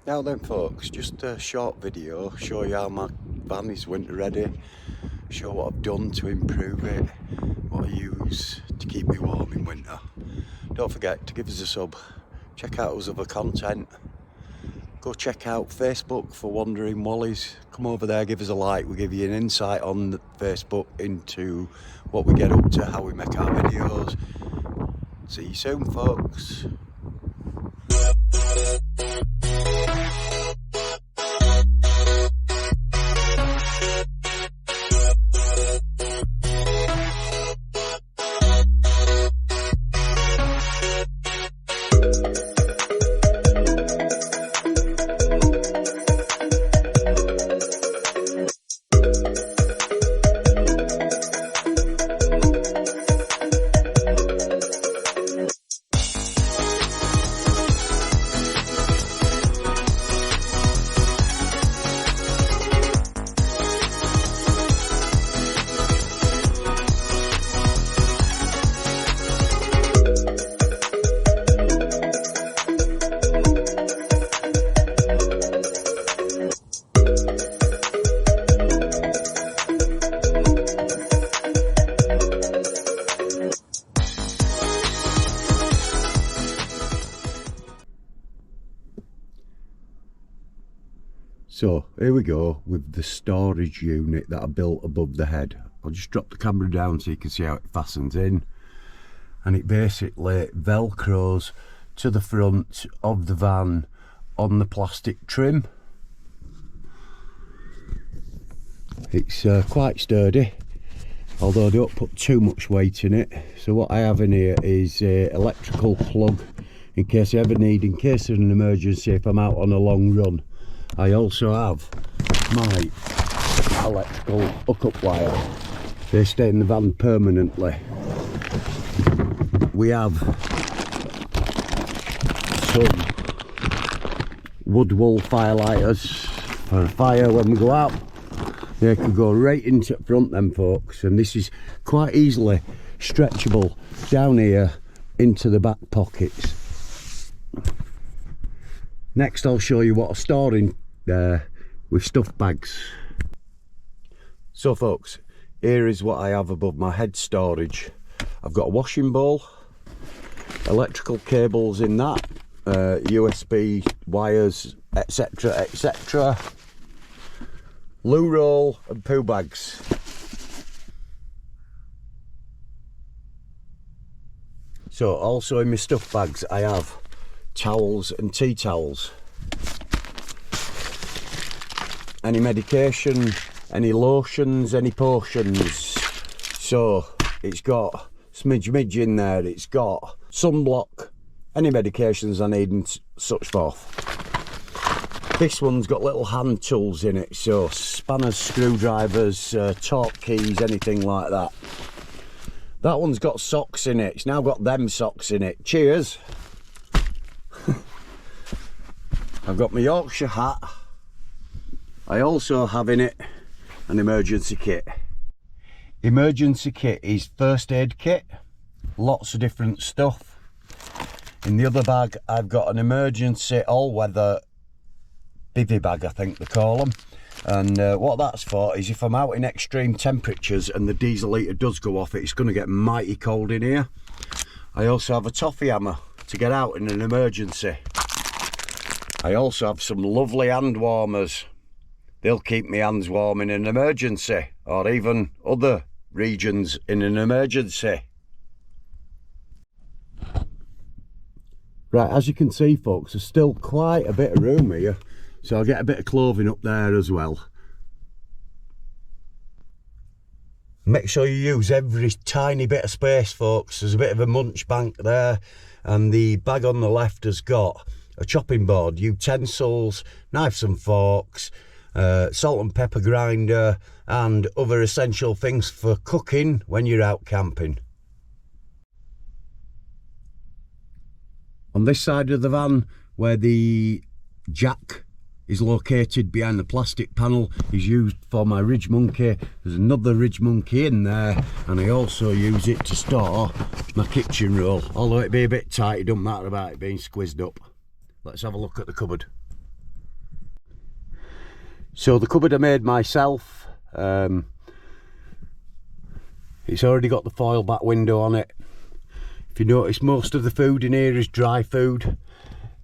Now then folks, just a short video, show you how my van is winter ready, show what I've done to improve it, what I use to keep me warm in winter. Don't forget to give us a sub, check out us other content, go check out Facebook for Wandering Wallies, come over there, give us a like, we'll give you an insight on Facebook into what we get up to, how we make our videos. See you soon folks. So here we go with the storage unit that I built above the head. I'll just drop the camera down so you can see how it fastens in, and it basically velcros to the front of the van on the plastic trim. It's quite sturdy, although I don't put too much weight in it. So what I have in here is an electrical plug in case I ever need, in case of an emergency if I'm out on a long run. I also have my electrical hookup wire. They stay in the van permanently. We have some wood wool firelighters for a fire when we go out. They can go right into the front then folks, and this is quite easily stretchable down here into the back pockets. Next I'll show you what I store in there with stuff bags. So folks, here is what I have above my head storage. I've got a washing bowl, electrical cables in that, USB wires, etc, etc, loo roll and poo bags. So also in my stuff bags I have towels and tea towels, any medication, any lotions, any potions. So it's got smidge in there, it's got sunblock, any medications I need and such forth. This one's got little hand tools in it, so spanners, screwdrivers, torque keys, anything like that. That one's got socks in it, it's now got them socks in it. Cheers! I've got my Yorkshire hat. I also have in it an emergency kit. Emergency kit is first aid kit, lots of different stuff. In the other bag I've got an emergency all-weather bivvy bag, I think they call them. And what that's for is if I'm out in extreme temperatures and the diesel heater does go off, it's going to get mighty cold in here. I also have a toffee hammer to get out in an emergency. I also have some lovely hand warmers. They'll keep my hands warm in an emergency, or even other regions in an emergency. Right, as you can see folks, there's still quite a bit of room here, so I'll get a bit of clothing up there as well. Make sure you use every tiny bit of space folks. There's a bit of a munch bank there, and the bag on the left has got a chopping board, utensils, knives and forks, salt and pepper grinder, and other essential things for cooking when you're out camping. On this side of the van, where the jack is located behind the plastic panel, is used for my Ridge Monkey. There's another Ridge Monkey in there, and I also use it to store my kitchen roll. Although it be a bit tight, it don't matter about it being squeezed up. Let's have a look at the cupboard. So the cupboard I made myself. It's already got the foil back window on it. If you notice, most of the food in here is dry food.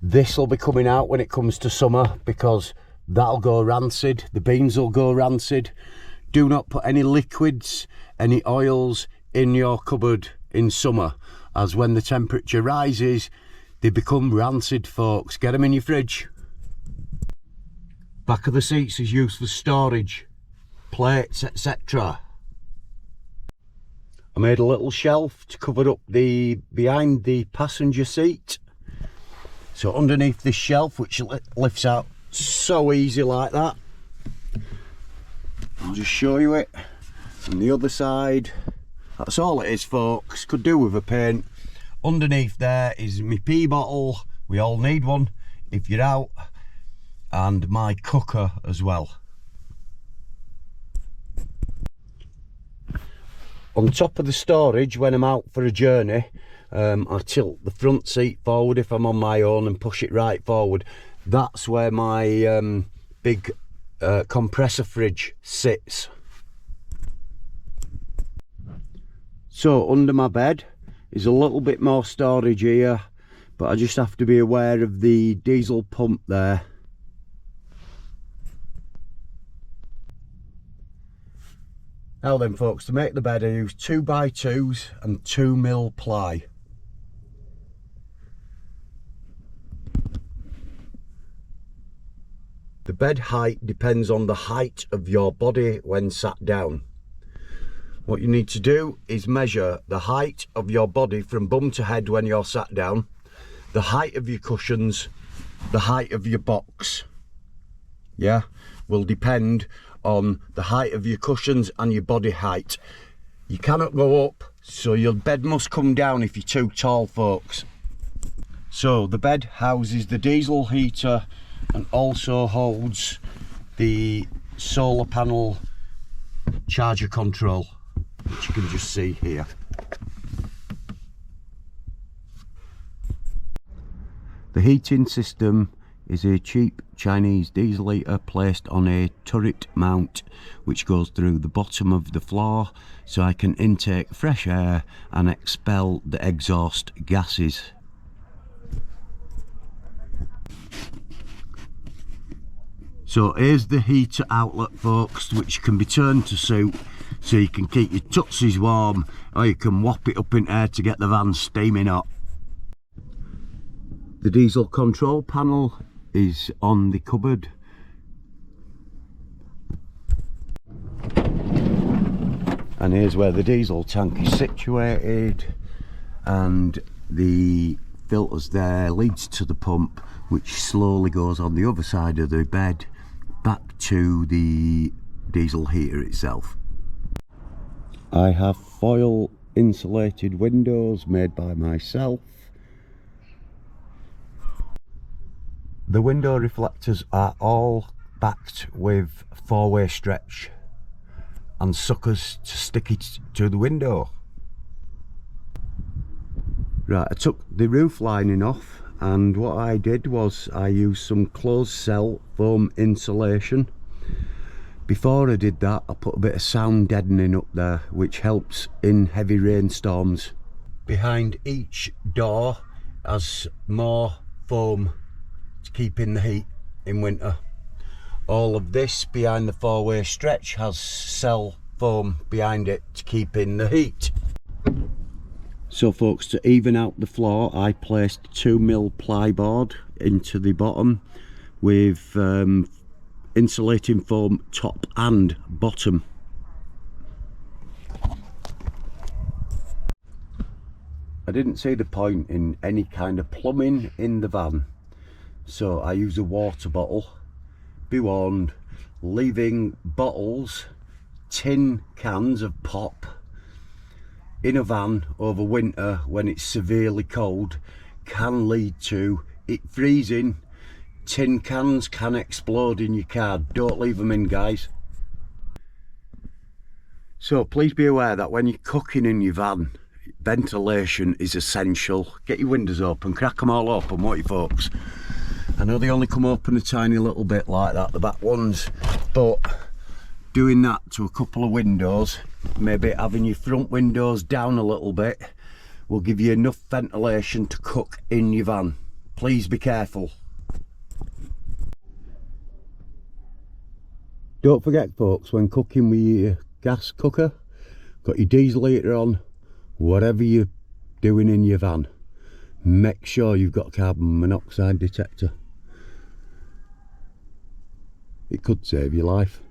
This will be coming out when it comes to summer because that'll go rancid. The beans will go rancid. Do not put any liquids, any oils in your cupboard in summer, as when the temperature rises, they become rancid, folks. Get them in your fridge. Back of the seats is used for storage, plates, etc. I made a little shelf to cover up behind the passenger seat. So underneath this shelf, which lifts out so easy like that, I'll just show you it. On the other side, that's all it is, folks. Could do with a paint. Underneath there is my pee bottle. We all need one if you're out. And my cooker as well. On top of the storage, when I'm out for a journey, I tilt the front seat forward if I'm on my own and push it right forward. That's where my big compressor fridge sits. So under my bed is a little bit more storage here, but I just have to be aware of the diesel pump there. Now then, folks, to make the bed I use 2x2s and 2mm ply. The bed height depends on the height of your body when sat down. What you need to do is measure the height of your body from bum to head when you're sat down, the height of your cushions, the height of your box. Yeah, will depend on the height of your cushions and your body height. You cannot go up, so your bed must come down if you're too tall, folks. So the bed houses the diesel heater and also holds the solar panel charger control, which you can just see here. The heating system is a cheap Chinese diesel heater placed on a turret mount which goes through the bottom of the floor so I can intake fresh air and expel the exhaust gases. So here's the heater outlet, folks, which can be turned to suit so you can keep your tootsies warm, or you can whop it up in air to get the van steaming hot. The diesel control panel is on the cupboard. And here's where the diesel tank is situated, and the filters there leads to the pump, which slowly goes on the other side of the bed back to the diesel heater itself. I have foil insulated windows made by myself. The window reflectors are all backed with 4-way stretch and suckers to stick it to the window. Right, I took the roof lining off, and what I did was I used some closed cell foam insulation. Before I did that, I put a bit of sound deadening up there, which helps in heavy rainstorms. Behind each door has more foam to keep in the heat in winter. All of this behind the 4-way stretch has cell foam behind it to keep in the heat. So folks, to even out the floor, I placed 2mm plyboard into the bottom with insulating foam top and bottom. I didn't see the point in any kind of plumbing in the van, so I use a water bottle. Be warned, leaving bottles, tin cans of pop in a van over winter when it's severely cold can lead to it freezing. Tin cans can explode in your car. Don't leave them in, guys. So please be aware that when you're cooking in your van, ventilation is essential. Get your windows open, crack them all open, won't you, folks? I know they only come open a tiny little bit like that, the back ones, but doing that to a couple of windows, maybe having your front windows down a little bit, will give you enough ventilation to cook in your van. Please be careful. Don't forget folks, when cooking with your gas cooker, got your diesel heater on, whatever you're doing in your van, make sure you've got a carbon monoxide detector. It could save your life.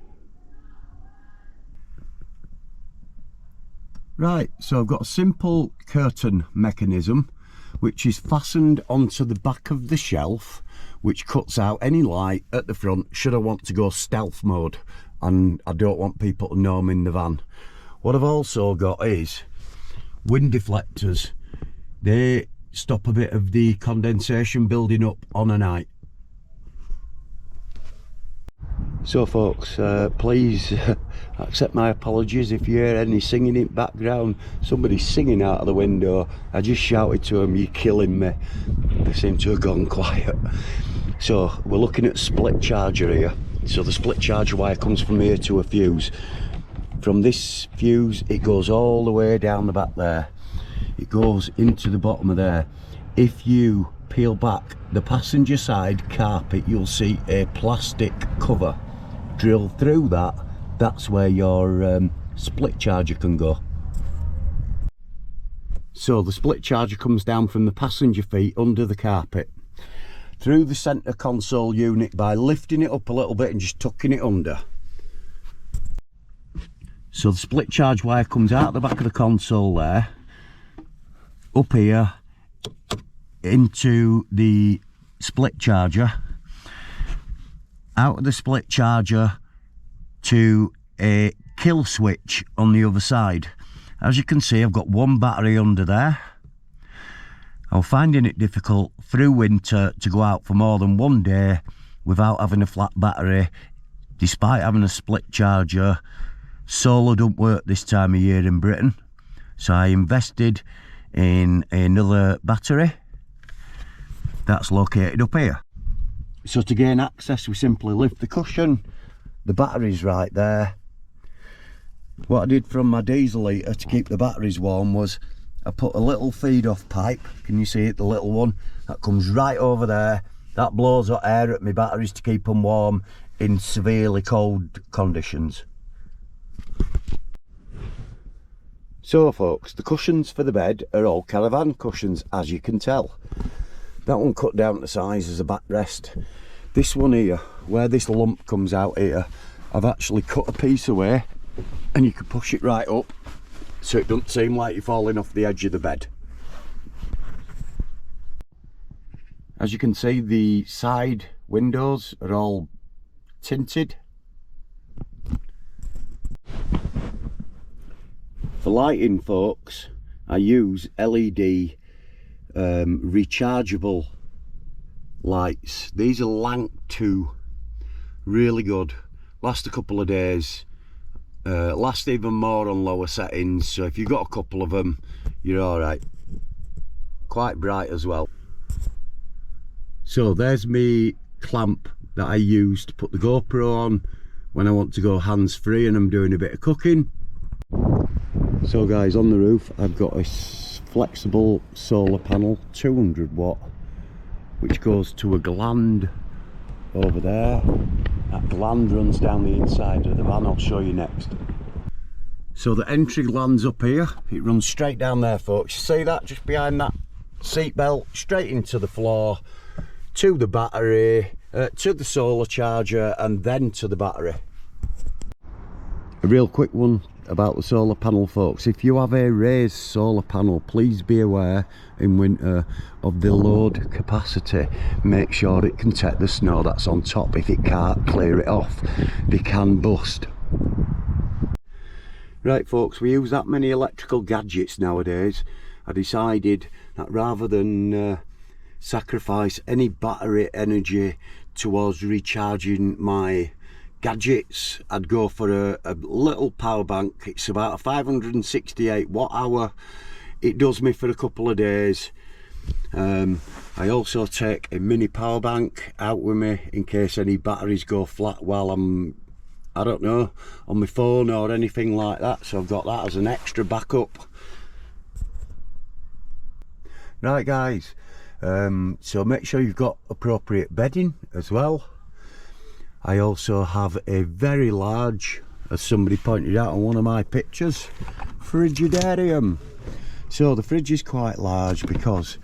Right, so I've got a simple curtain mechanism which is fastened onto the back of the shelf, which cuts out any light at the front should I want to go stealth mode and I don't want people to know I'm in the van. What I've also got is wind deflectors. They stop a bit of the condensation building up on a night. So folks, please accept my apologies if you hear any singing in the background. Somebody's singing out of the window. I just shouted to them, "You're killing me." They seem to have gone quiet. So we're looking at split charger here. So the split charger wire comes from here to a fuse. From this fuse it goes all the way down the back there. It goes into the bottom of there. If you peel back the passenger side carpet, you'll see a plastic cover. Drill through that, that's where your split charger can go. So the split charger comes down from the passenger feet under the carpet through the centre console unit by lifting it up a little bit and just tucking it under. So the split charge wire comes out the back of the console there, up here into the split charger, out of the split charger to a kill switch on the other side. As you can see, I've got one battery under there. I'm finding it difficult through winter to go out for more than one day without having a flat battery, despite having a split charger. Solar don't work this time of year in Britain, so I invested in another battery that's located up here. So to gain access, we simply lift the cushion. The battery's right there. What I did from my diesel heater to keep the batteries warm was I put a little feed off pipe. Can you see it, the little one that comes right over there? That blows hot air at my batteries to keep them warm in severely cold conditions. So folks, the cushions for the bed are all caravan cushions, as you can tell. That one cut down to size as a backrest. This one here, where this lump comes out here, I've actually cut a piece away and you can push it right up so it doesn't seem like you're falling off the edge of the bed. As you can see, the side windows are all tinted. For lighting folks, I use LED rechargeable lights. These are Lank 2, really good, last a couple of days, last even more on lower settings, so if you've got a couple of them you're alright. Quite bright as well. So there's me clamp that I use to put the GoPro on when I want to go hands-free and I'm doing a bit of cooking. So guys, on the roof I've got a flexible solar panel, 200 watt, which goes to a gland over there. That gland runs down the inside of the van. I'll show you next. So the entry gland's up here. It runs straight down there folks. You see that just behind that seat belt, straight into the floor, to the battery, to the solar charger, and then to the battery. A real quick one about the solar panel folks: if you have a raised solar panel, please be aware in winter of the load capacity. Make sure it can take the snow that's on top. If it can't clear it off, they can bust. Right folks, we use that many electrical gadgets nowadays. I decided that rather than sacrifice any battery energy towards recharging my gadgets, I'd go for a little power bank. It's about a 568 watt hour. It does me for a couple of days. I also take a mini power bank out with me in case any batteries go flat while I'm, I don't know, on my phone or anything like that, so I've got that as an extra backup. Right guys, so make sure you've got appropriate bedding as well. I also have a very large, as somebody pointed out on one of my pictures, Frigidarium. So the fridge is quite large because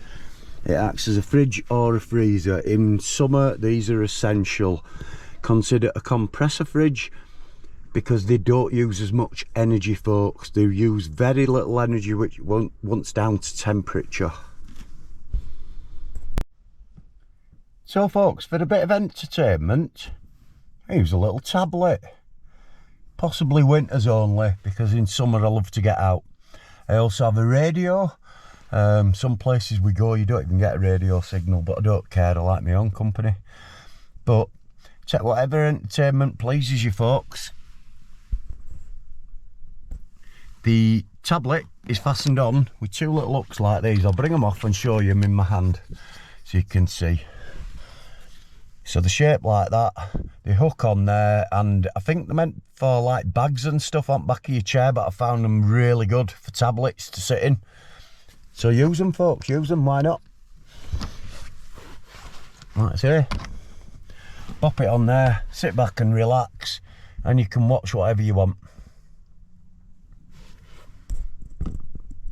it acts as a fridge or a freezer. In summer these are essential. Consider a compressor fridge because they don't use as much energy, folks. They use very little energy, which once down to temperature. So folks, for a bit of entertainment, I use a little tablet. Possibly winters only, because in summer I love to get out. I also have a radio. Some places we go you don't even get a radio signal, but I don't care, I like my own company. But take whatever entertainment pleases you folks. The tablet is fastened on with two little hooks like these. I'll bring them off and show you them in my hand so you can see. So the shape like that, they hook on there, and I think they're meant for like bags and stuff on the back of your chair, but I found them really good for tablets to sit in. So use them folks, use them, why not? Like I say, pop it on there, sit back and relax, and you can watch whatever you want.